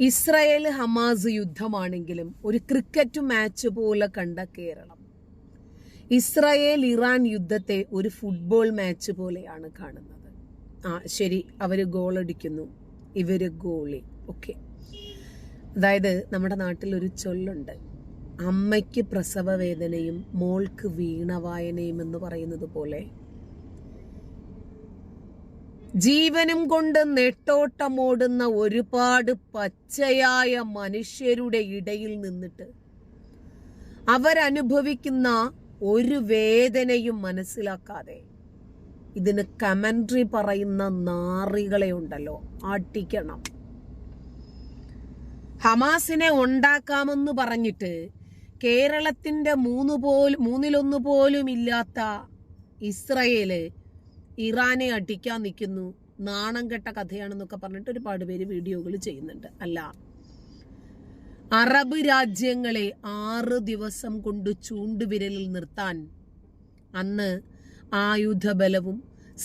Israel Hamas യുദ്ധമാണെങ്കിലും ഒരു cricket match പോലെ കണ്ട കേരളം ഇസ്രായേൽ ഇറാൻ യുദ്ധത്തെ ഒരു ഫുട്ബോൾ മാച്ച് പോലെയാണ് കാണുന്നത്. ശരി, അവര് ഗോളടിക്കുന്നു, ഇവര് ഗോളി. ഓക്കെ, അതായത് നമ്മുടെ നാട്ടിൽ ഒരു ചൊല്ലുണ്ട്, അമ്മയ്ക്ക് പ്രസവ വേദനയും മോൾക്ക് വീണവായനയും എന്ന് പറയുന്നത് പോലെ ജീവനും കൊണ്ട് നെട്ടോട്ടമോടുന്ന ഒരുപാട് പച്ചയായ മനുഷ്യരുടെ ഇടയിൽ നിന്നിട്ട് അവരനുഭവിക്കുന്ന ഒരു വേദനയും മനസ്സിലാക്കാതെ ഇതിന് കമന്ററി പറയുന്ന നാറികളെ ഉണ്ടല്ലോ, അടിക്കണം. ഹമാസിനെ ഉണ്ടാക്കാമെന്ന് പറഞ്ഞിട്ട് കേരളത്തിന്റെ മൂന്നിലൊന്നു പോലും ഇല്ലാത്ത ഇസ്രായേല് ഇറാനെ അടിക്കാൻ നിൽക്കുന്നു, നാണം കെട്ട കഥയാണെന്നൊക്കെ പറഞ്ഞിട്ട് ഒരുപാട് പേര് വീഡിയോകൾ ചെയ്യുന്നുണ്ട്. അല്ല, അറബ് രാജ്യങ്ങളെ 6 ദിവസം കൊണ്ട് ചൂണ്ടുവിരലിൽ നിർത്താൻ അന്ന് ആയുധബലവും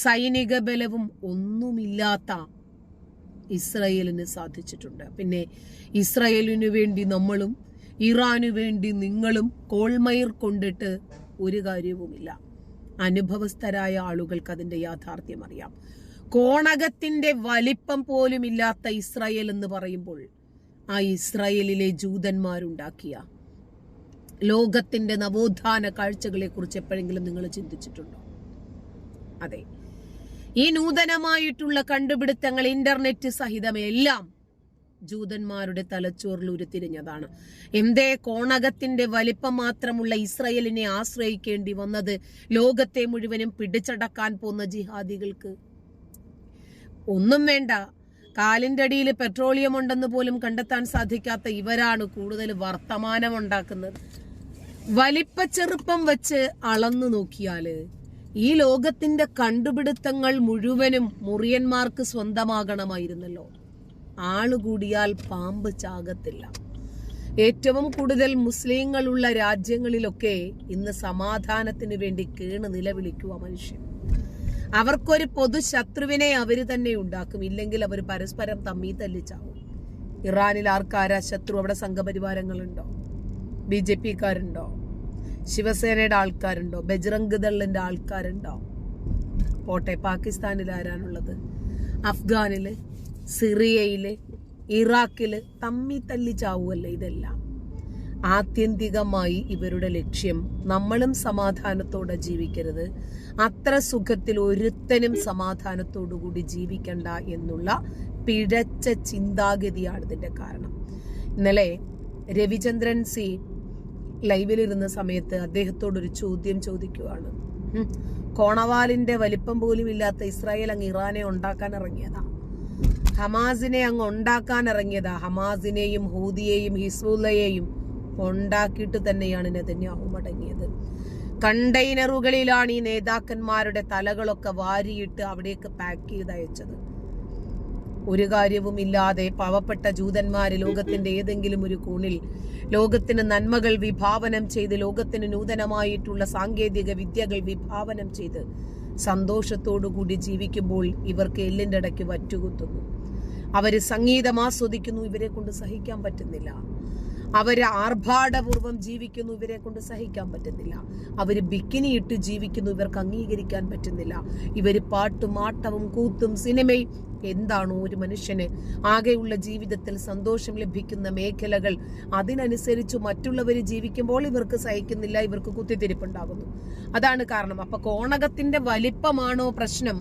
സൈനിക ബലവും ഒന്നുമില്ലാത്ത ഇസ്രായേലിന് സാധിച്ചിട്ടുണ്ട്. പിന്നെ ഇസ്രായേലിനു വേണ്ടി നമ്മളും ഇറാനു വേണ്ടി നിങ്ങളും കോൾമയിർ കൊണ്ടിട്ട് ഒരു കാര്യവുമില്ല. അനുഭവസ്ഥരായ ആളുകൾക്ക് അതിന്റെ യാഥാർത്ഥ്യം അറിയാം. കോണകത്തിന്റെ വലിപ്പം പോലും ഇല്ലാത്ത ഇസ്രായേൽ എന്ന് പറയുമ്പോൾ ആ ഇസ്രായേലിലെ ജൂതന്മാരുണ്ടാക്കിയ ലോകത്തിന്റെ നവോത്ഥാന കാഴ്ചകളെ കുറിച്ച് എപ്പോഴെങ്കിലും നിങ്ങൾ ചിന്തിച്ചിട്ടുണ്ടോ? അതെ, ഈ നൂതനമായിട്ടുള്ള കണ്ടുപിടുത്തങ്ങൾ ഇന്റർനെറ്റ് സഹിതമെല്ലാം ജൂതന്മാരുടെ തലച്ചോറിൽ ഉരുത്തിരിഞ്ഞതാണ്. എന്തേ കോണകത്തിന്റെ വലിപ്പം മാത്രമുള്ള ഇസ്രായേലിനെ ആശ്രയിക്കേണ്ടി വന്നത് ലോകത്തെ മുഴുവനും പിടിച്ചടക്കാൻ പോന്ന ജിഹാദികൾക്ക്? ഒന്നും വേണ്ട, കാലിന്റെ അടിയിൽ പെട്രോളിയം ഉണ്ടെന്ന് പോലും കണ്ടെത്താൻ സാധിക്കാത്ത ഇവരാണ് കൂടുതൽ വർത്തമാനം ഉണ്ടാക്കുന്നത്. വലിപ്പച്ചെറുപ്പം വെച്ച് അളന്നു നോക്കിയാല് ഈ ലോകത്തിന്റെ കണ്ടുപിടുത്തങ്ങൾ മുഴുവനും മുറിയന്മാർക്ക് സ്വന്തമാകണമായിരുന്നല്ലോ. ആളുകൂടിയാൽ പാമ്പ് ചാകത്തില്ല. ഏറ്റവും കൂടുതൽ മുസ്ലിങ്ങളുള്ള രാജ്യങ്ങളിലൊക്കെ ഇന്ന് സമാധാനത്തിന് വേണ്ടി കേണ് നിലവിളിക്കുക മനുഷ്യൻ. അവർക്കൊരു പൊതു ശത്രുവിനെ അവര് തന്നെ ഉണ്ടാക്കും, ഇല്ലെങ്കിൽ അവർ പരസ്പരം തമ്മി തല്ലിച്ചാവും. ഇറാനിൽ ആർക്കാരാ ശത്രു? അവിടെ സംഘപരിവാരങ്ങളുണ്ടോ? BJP-ക്കാരുണ്ടോ? ശിവസേനയുടെ ആൾക്കാരുണ്ടോ? ബജ്റംഗ് ദളിന്റെ ആൾക്കാരുണ്ടോ? പോട്ടെ, പാകിസ്ഥാനിൽ ആരാണുള്ളത്? അഫ്ഗാനില്, സിറിയയില്, ഇറാഖില് തമ്മി തല്ലി ചാവുമല്ലേ ഇതെല്ലാം. ആത്യന്തികമായി ഇവരുടെ ലക്ഷ്യം നമ്മളും സമാധാനത്തോടെ ജീവിക്കരുത്, അത്ര സുഖത്തിൽ ഒരുത്തനും സമാധാനത്തോടുകൂടി ജീവിക്കണ്ട എന്നുള്ള പിഴച്ച ചിന്താഗതിയാണ് ഇതിന്റെ കാരണം. ഇന്നലെ രവിചന്ദ്രൻ സി ലൈവിലിരുന്ന സമയത്ത് അദ്ദേഹത്തോടൊരു ചോദ്യം ചോദിക്കുവാണ്. കോണവാലിന്റെ വലിപ്പം പോലും ഇല്ലാത്ത ഇസ്രായേൽ അങ്ങ് ഇറാനെ ഉണ്ടാക്കാൻ ഇറങ്ങിയതാ, ഹമാസിനെ അങ്ങ് ഉണ്ടാക്കാൻ ഇറങ്ങിയതാ. ഹമാസിനെയും ഹൂതിയെയും ഹിസ്ബുള്ളയെയും ഉണ്ടാക്കിയിട്ട് തന്നെയാണ് നെതന്യാഹു മടങ്ങിയത്. കണ്ടെയ്നറുകളിലാണ് ഈ നേതാക്കന്മാരുടെ തലകളൊക്കെ വാരിയിട്ട് അവിടേക്ക് പാക്ക് ചെയ്ത് അയച്ചത്. ഒരു കാര്യവുമില്ലാതെ പാവപ്പെട്ട ജൂതന്മാര് ലോകത്തിന്റെ ഏതെങ്കിലും ഒരു കോണിൽ ലോകത്തിന് നന്മകൾ വിഭാവനം ചെയ്ത്, ലോകത്തിന് നൂതനമായിട്ടുള്ള സാങ്കേതിക വിദ്യകൾ വിഭാവനം ചെയ്ത് സന്തോഷത്തോടുകൂടി ജീവിക്കുമ്പോൾ ഇവർക്ക് എല്ലിന്റെ ഇടയ്ക്ക് വറ്റുകുത്തുന്നു. അവര് സംഗീതം ആസ്വദിക്കുന്നു, ഇവരെ കൊണ്ട് സഹിക്കാൻ പറ്റുന്നില്ല. അവര് ആർഭാടപൂർവ്വം ജീവിക്കുന്നു, ഇവരെ കൊണ്ട് സഹിക്കാൻ പറ്റുന്നില്ല. അവര് ബിക്കിനി ഇട്ട് ജീവിക്കുന്നു, ഇവർക്ക് അംഗീകരിക്കാൻ പറ്റുന്നില്ല. ഇവര് പാട്ടും ആട്ടവും കൂത്തും സിനിമയും, എന്താണോ ഒരു മനുഷ്യന് ആകെയുള്ള ജീവിതത്തിൽ സന്തോഷം ലഭിക്കുന്ന മേഖലകൾ, അതിനനുസരിച്ച് മറ്റുള്ളവർ ജീവിക്കുമ്പോൾ ഇവർക്ക് സഹിക്കുന്നില്ല, ഇവർക്ക് കുത്തിത്തിരിപ്പുണ്ടാകുന്നു. അതാണ് കാരണം. അപ്പൊ കോണകത്തിന്റെ വലിപ്പമാണോ പ്രശ്നം,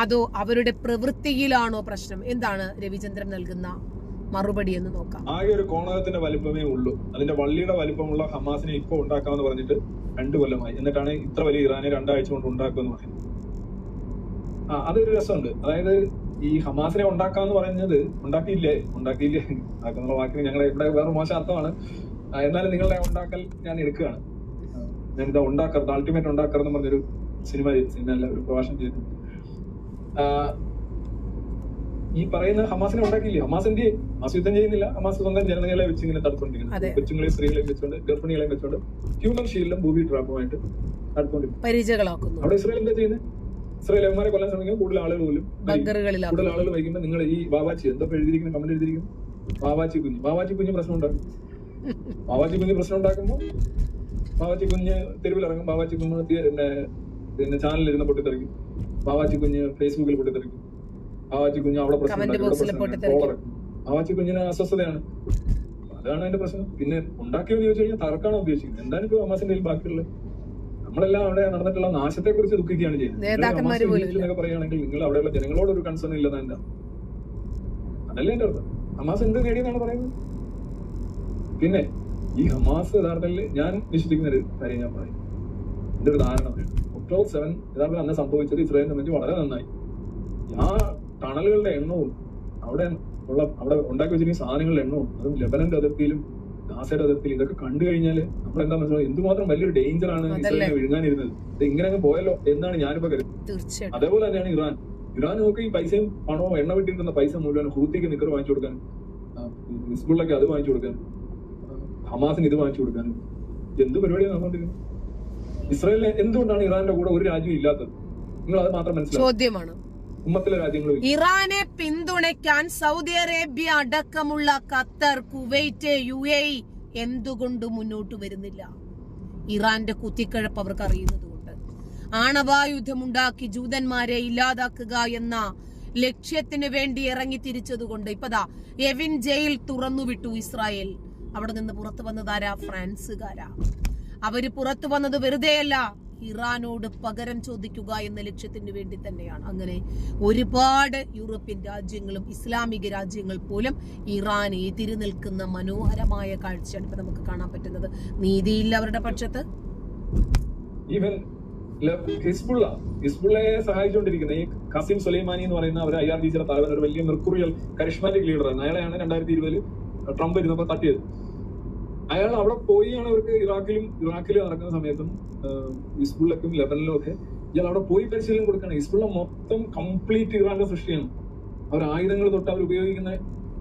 അതോ അവരുടെ പ്രവൃത്തിയിലാണോ പ്രശ്നം? എന്താണ് രവിചന്ദ്രൻ നൽകുന്ന മറുപടി എന്ന് നോക്കാം. ആകെ ഒരു കോണകത്തിന്റെ വലിപ്പമേ ഉള്ളൂ. അതിന്റെ വള്ളിയുടെ വലിപ്പമുള്ള ഹമാസിനെ ഇപ്പൊ ഉണ്ടാക്കാമെന്ന് പറഞ്ഞിട്ട് 2 കൊല്ലമായി. എന്നിട്ടാണ് ഇത്ര വലിയ ഇറാനെ 2 ആഴ്ച കൊണ്ട് ഉണ്ടാക്കുമെന്ന് പറയുന്നത്. അതൊരു രസമുണ്ട്. അതായത് ഈ ഹമാസിനെ ഉണ്ടാക്കാന്ന് പറയുന്നത് ഉണ്ടാക്കിയില്ലേ ഉണ്ടാക്കുന്നുള്ള വാക്കിന് ഞങ്ങളുടെ ഇവിടെ വേറെ മോശം അർത്ഥമാണ്. എന്നാലും നിങ്ങളുടെ ഉണ്ടാക്കൽ ഞാൻ എടുക്കുകയാണ്. ഞാനിതാ ഉണ്ടാക്കരുത്, അൾട്ടിമേറ്റ് ഉണ്ടാക്കരുതെന്ന് പറഞ്ഞൊരു സിനിമ ഒരു പ്രഭാഷണം ചെയ്തിട്ടുണ്ട്. ഈ പറയുന്ന ഹമാസിനെ ഉണ്ടാക്കിയില്ലേ? ഹമാസ് എന്ത് ചെയ്യും? ഹമാസ് യുദ്ധം ചെയ്യുന്നില്ല. ഹമാസ് സ്വന്തം ജനതകളെ വെച്ച് ഇങ്ങനെ തടുത്തോണ്ടിരിക്കുന്നു. കൊച്ചുങ്ങളെയും സ്ത്രീകളെയും വെച്ചോണ്ട്, ഗർഭിണികളെയും വെച്ചോണ്ട്, ഹ്യൂമൻ ഷീൽഡും ബൂബി ട്രാപ്പുമായിട്ട് തടുത്തോണ്ടിരിക്കുന്നു. അവിടെ ഇസ്രായേൽ എന്താ ചെയ്യുന്നത്? ഇസ്രായേൽമാരെ കൊല്ലാൻ ശ്രമിക്കുമ്പോൾ കൂടുതൽ ആളുകൾ പോലും വൈകുമ്പോൾ നിങ്ങൾ ഈ ബാബാച്ചി എന്താ എഴുതിയിരിക്കുന്ന കമന്റ് എഴുതിയിരിക്കുന്നു, വാവാച്ചി കുഞ്ഞ് പ്രശ്നം ഉണ്ടാക്കും. വാവാച്ചി കുഞ്ഞ് പ്രശ്നം ഉണ്ടാക്കുമ്പോൾ വാവാച്ചി കുഞ്ഞ് തെരുവിലിറങ്ങും. വാവാച്ചി കുഞ്ഞ് പിന്നെ ചാനലിരുന്ന് പൊട്ടിത്തെറിക്കും. വാവാച്ചി കുഞ്ഞ് ഫേസ്ബുക്കിൽ പൊട്ടിത്തെറിക്കും. വാവാച്ചി കുഞ്ഞ് അവിടെ പ്രശ്നം വാവാച്ചി കുഞ്ഞിന് അസ്വസ്ഥതയാണ്. അതാണ് അതിന്റെ പ്രശ്നം. പിന്നെ ഉണ്ടാക്കിയെന്ന് ചോദിച്ചു കഴിഞ്ഞാൽ തർക്കാണോ ഉദ്ദേശിക്കുന്നത്? എന്താണ് ഇപ്പൊ ഹമാസിന്റെ കയ്യിൽ ബാക്കിയുള്ളത്? നമ്മളെല്ലാം അവിടെ നടന്നിട്ടുള്ള നാശത്തെ കുറിച്ച് ദുഃഖിക്കുകയാണ് ചെയ്യുന്നത്. പറയുകയാണെങ്കിൽ നിങ്ങൾ അവിടെയുള്ള ജനങ്ങളോട് ഒരു കൺസേൺ ഇല്ലെന്ന് എന്താ? അതല്ലേ എന്റെ അർത്ഥം. ഹമാസ് എന്ത് നേടിയെന്നാണ് പറയുന്നത്? പിന്നെ ഈ ഹമാസ് യഥാർത്ഥത്തിൽ ഞാൻ വിശ്വസിക്കുന്ന ഒരു കാര്യം ഞാൻ പറയും. എന്റെ ഒരു ധാരണ പറയും. ഒക്ടോബർ 7 യഥാർത്ഥത്തിൽ അന്ന് സംഭവിച്ചത് ഇസ്രായേലിനെ സംബന്ധിച്ച് വളരെ നന്നായി. ആ ടണലുകളുടെ എണ്ണവും അവിടെ ഉണ്ടാക്കി വെച്ചിരിക്കുന്ന സാധനങ്ങളുടെ എണ്ണവും അതും ലെബനന്റെ അതിർത്തിയിലും ഗാസയുടെ അതിർത്തിയിലും ഇതൊക്കെ കണ്ടു കഴിഞ്ഞാൽ നമ്മൾ എന്താ മനസ്സിലാവും എന്തുമാത്രം വലിയൊരു ഡേഞ്ചർ ആണ് ഇസ്രായേലിനെ വിഴുങ്ങാനിരുന്നത്. ഇത് ഇങ്ങനെ അങ്ങ് പോയല്ലോ എന്നാണ് ഞാനിപ്പോ കരുതുന്നത്. അതേപോലെ തന്നെയാണ് ഇറാൻ നോക്കി ഈ പൈസയും പണവും എണ്ണ വിട്ടിരുന്ന പൈസ മുഴുവൻ ഹൂത്തിക്ക് നിക്കർ വാങ്ങിച്ചു കൊടുക്കാൻ, ഹിസ്ബുള്ളക്ക് അത് വാങ്ങിച്ചു കൊടുക്കാൻ, ഹമാസിന് ഇത് വാങ്ങിച്ചു കൊടുക്കാൻ എന്ത് പരിപാടിയാണ് നടന്നുകൊണ്ടിരിക്കുന്നത്? ഇസ്രായേലിന് എന്തുകൊണ്ടാണ് ഇറാന്റെ കൂടെ ഒരു രാജ്യം ഇല്ലാത്തത്? നിങ്ങൾ അത് മാത്രം മനസ്സിലാവും. ഉമ്മത്തിലെ രാജ്യങ്ങളും ഇറാനെ പിന്തുണയ്ക്കാൻ സൗദി അറേബ്യ അടക്കമുള്ള ഖത്തർ, കുവൈറ്റ്, UAE എന്തുകൊണ്ട് മുന്നോട്ട് വരുന്നില്ല? ഇറാന്റെ കുത്തിക്കഴപ്പ് അവർക്ക് അറിയുന്നത് കൊണ്ട്. ആണവായുധമുണ്ടാക്കി ജൂതന്മാരെ ഇല്ലാതാക്കുക എന്ന ലക്ഷ്യത്തിന് വേണ്ടി ഇറങ്ങി തിരിച്ചതുകൊണ്ട്. ഇപ്പതാ എവിൻ ജയിൽ തുറന്നുവിട്ടു ഇസ്രായേൽ. അവിടെ നിന്ന് പുറത്തു വന്നതാരാ? ഫ്രാൻസുകാരാ. അവര് പുറത്തു വന്നത് വെറുതെയല്ല, ഇറാനോട് പകരം ചോദിക്കുക എന്ന ലക്ഷ്യത്തിന് വേണ്ടി തന്നെയാണ്. അങ്ങനെ ഒരുപാട് യൂറോപ്യൻ രാജ്യങ്ങളും ഇസ്ലാമിക രാജ്യങ്ങൾ പോലും ഇറാനെ എതിര് നിൽക്കുന്ന മനോഹരമായ കാഴ്ചയാണ് ഇപ്പൊ നമുക്ക് കാണാൻ പറ്റുന്നത്. നീതിയില്ല അവരുടെ പക്ഷത്ത്. ഹിസ്ബുള്ളയെ സഹായിച്ചുകൊണ്ടിരിക്കുന്ന ഈ ഖാസിം സുലൈമാനി എന്ന് പറയുന്ന ഒരു IRGCയുടെ തലവൻ, ഒരു വലിയ മെർക്കുറിയൽ കരിഷ്മാറ്റിക് ലീഡറാണ്. അയാളെയാണ് 2020 ട്രംപ് ഇരുന്നപ്പോ തട്ടിയത്. അയാൾ അവിടെ പോയാണ് അവർക്ക് ഇറാഖിലും നടക്കുന്ന സമയത്തും ഹിസ്ബുള്ളക്കും ലെബനിലും ഒക്കെ ഇയാൾ അവിടെ പോയി പരിശീലനം കൊടുക്കുകയാണ്. ഹിസ്ബുള്ള മൊത്തം കംപ്ലീറ്റ് ഇറാന്റെ സൃഷ്ടിയാണ്. അവർ ആയുധങ്ങൾ തൊട്ട് അവർ ഉപയോഗിക്കുന്ന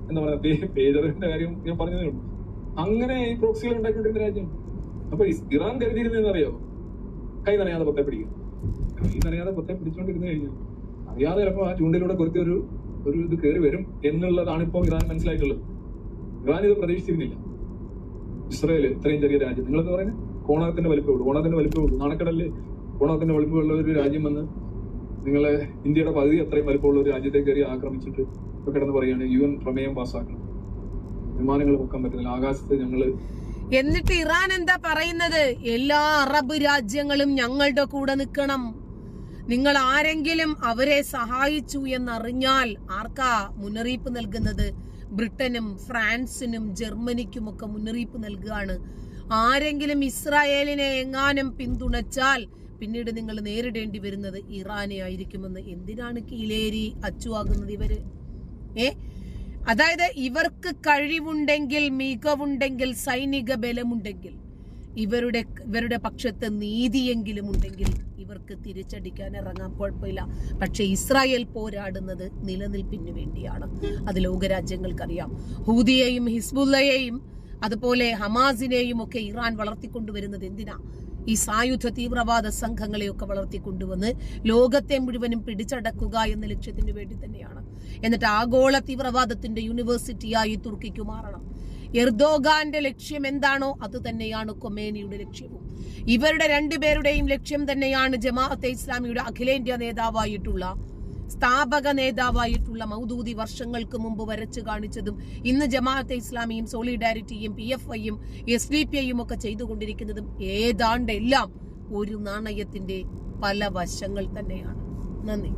എന്താ പറയുക പേജറിന്റെ കാര്യം ഞാൻ പറഞ്ഞതേ ഉള്ളൂ. അങ്ങനെ ഈ പ്രോക്സികൾ ഉണ്ടാക്കിക്കൊണ്ടിരുന്ന രാജ്യം. അപ്പൊ ഇറാൻ കരുതിയിരുന്നറിയാവോ? കൈ നനയാതെ പൊത്തെ പിടിക്കും. കൈ നനയാതെ പൊത്തെ പിടിച്ചോണ്ടിരുന്നു കഴിഞ്ഞാൽ അറിയാതെ ചിലപ്പോൾ ആ ചൂണ്ടിലൂടെ കുറച്ച് ഒരു ഇത് കയറി വരും എന്നുള്ളതാണ് ഇപ്പോൾ ഇറാൻ മനസ്സിലായിട്ടുള്ളത്. ഇറാൻ ഇത് പ്രതീക്ഷിച്ചിരുന്നില്ല. ഇസ്രായേൽ ഇത്രയും ചെറിയ രാജ്യം, നിങ്ങളെന്ന് പറയുന്നത് കോണകത്തിന്റെ വലിപ്പമുള്ളൂ, നാണക്കടലില് കോണകത്തിന്റെ വലിപ്പമുള്ള ഒരു രാജ്യം വന്ന് നിങ്ങളെ ഇന്ത്യയുടെ പകുതി അത്രയും വലിപ്പമുള്ള ഒരു രാജ്യത്തെ കയറി ആക്രമിച്ചിട്ട് ഇപ്പൊ കിടന്ന് പറയാണ് UN പ്രമേയം പാസ്സാക്കണം, വിമാനങ്ങൾ പൊക്കാൻ പറ്റുന്നില്ല, ആകാശത്ത് ഞങ്ങള്. എന്നിട്ട് ഇറാൻ എന്താ പറയുന്നത്? എല്ലാ അറബ് രാജ്യങ്ങളും ഞങ്ങളുടെ കൂടെ നിൽക്കണം. നിങ്ങൾ ആരെങ്കിലും അവരെ സഹായിച്ചു എന്നറിഞ്ഞാൽ ആർക്കാ മുന്നറിയിപ്പ് നൽകുന്നത്? ബ്രിട്ടനും ഫ്രാൻസിനും ജർമ്മനിക്കും ഒക്കെ മുന്നറിയിപ്പ് നൽകുകയാണ്. ആരെങ്കിലും ഇസ്രായേലിനെ എങ്ങാനും പിന്തുണച്ചാൽ പിന്നീട് നിങ്ങൾ നേരിടേണ്ടി വരുന്നത് ഇറാനെ ആയിരിക്കുമെന്ന്. എന്തിനാണ് കീലേരി അച്ചുവാകുന്നത് ഇവര്? അതായത് ഇവർക്ക് കഴിവുണ്ടെങ്കിൽ, മികവുണ്ടെങ്കിൽ, സൈനിക ബലമുണ്ടെങ്കിൽ, ഇവരുടെ പക്ഷത്ത് നീതിയെങ്കിലും ഉണ്ടെങ്കിൽ ഇവർക്ക് തിരിച്ചടിക്കാൻ ഇറങ്ങാൻ കുഴപ്പമില്ല. പക്ഷെ ഇസ്രായേൽ പോരാടുന്നത് നിലനിൽപ്പിന് വേണ്ടിയാണ്. അത് ലോകരാജ്യങ്ങൾക്കറിയാം. ഹൂതിയെയും ഹിസ്ബുള്ളയെയും അതുപോലെ ഹമാസിനെയും ഒക്കെ ഇറാൻ വളർത്തിക്കൊണ്ടുവരുന്നത് എന്തിനാ? ഈ സായുധ തീവ്രവാദ സംഘങ്ങളെയൊക്കെ വളർത്തിക്കൊണ്ടുവന്ന് ലോകത്തെ മുഴുവനും പിടിച്ചടക്കുക എന്ന ലക്ഷ്യത്തിന് വേണ്ടി തന്നെയാണ്. എന്നിട്ട് ആഗോള തീവ്രവാദത്തിന്റെ യൂണിവേഴ്സിറ്റിയായി തുർക്കിക്ക് മാറണം. എർദോഗാന്റെ ലക്ഷ്യം എന്താണോ അത് തന്നെയാണ് കൊമേനിയുടെ ലക്ഷ്യവും. ഇവരുടെ രണ്ടുപേരുടെയും ലക്ഷ്യം തന്നെയാണ് ജമാഅത്തെ ഇസ്ലാമിയുടെ അഖിലേന്ത്യാ നേതാവായിട്ടുള്ള, സ്ഥാപക നേതാവായിട്ടുള്ള മൗദൂദി വർഷങ്ങൾക്ക് മുമ്പ് വരച്ചു കാണിച്ചതും ഇന്ന് ജമാഅത്തെ ഇസ്ലാമിയും സോളിഡാരിറ്റിയും PFIയും SDPIയും ഒക്കെ ചെയ്തുകൊണ്ടിരിക്കുന്നതും ഏതാണ്ടെല്ലാം ഒരു നാണയത്തിന്റെ പല വശങ്ങൾ തന്നെയാണ്. നന്ദി.